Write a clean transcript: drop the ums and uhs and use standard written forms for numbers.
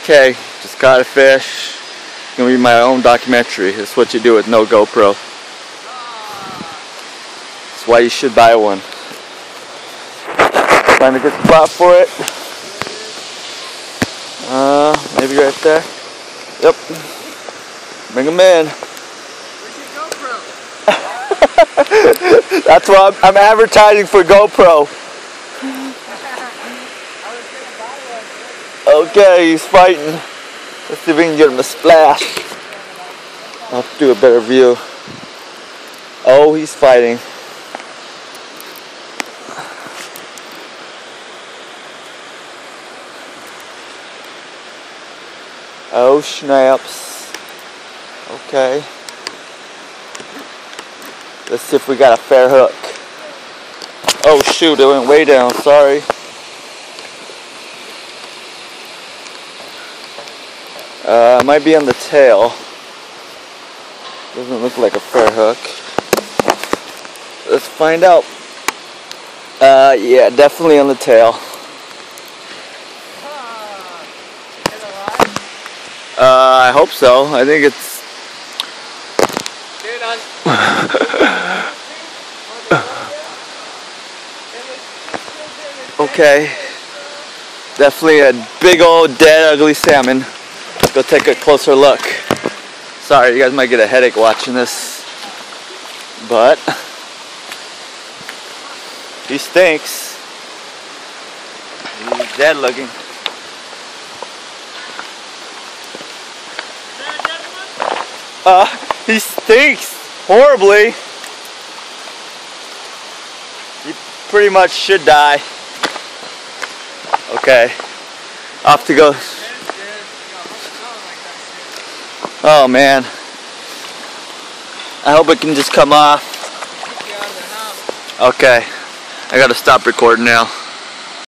Okay, just caught a fish. It's gonna be my own documentary. That's what you do with no GoPro. That's why you should buy one. Find a good spot for it. Maybe right there. Yep. Bring them in. Where's your GoPro? That's why I'm advertising for GoPro. Okay, he's fighting. Let's see if we can get him to splash. I'll have to do a better view. Oh, he's fighting. Oh, snaps. Okay. Let's see if we got a fair hook. Oh shoot, it went way down, sorry. Might be on the tail. Doesn't look like a fair hook. Let's find out. Yeah, definitely on the tail. I hope so. I think it's... Okay. Definitely a big old dead ugly salmon. Let's go take a closer look. Sorry, you guys might get a headache watching this. But he stinks. He's dead looking. He stinks horribly. He pretty much should die. Okay, off to go. Oh man, I hope it can just come off. Okay, I gotta stop recording now.